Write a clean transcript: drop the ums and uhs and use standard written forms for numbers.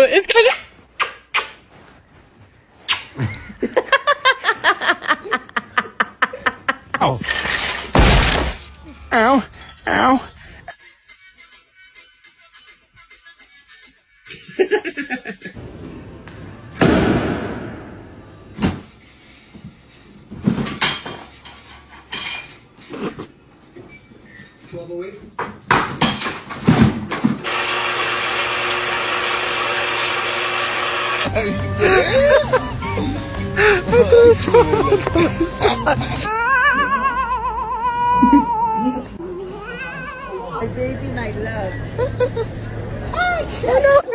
It's because. Ow. Ow. Ow. My baby, my love. Oh no!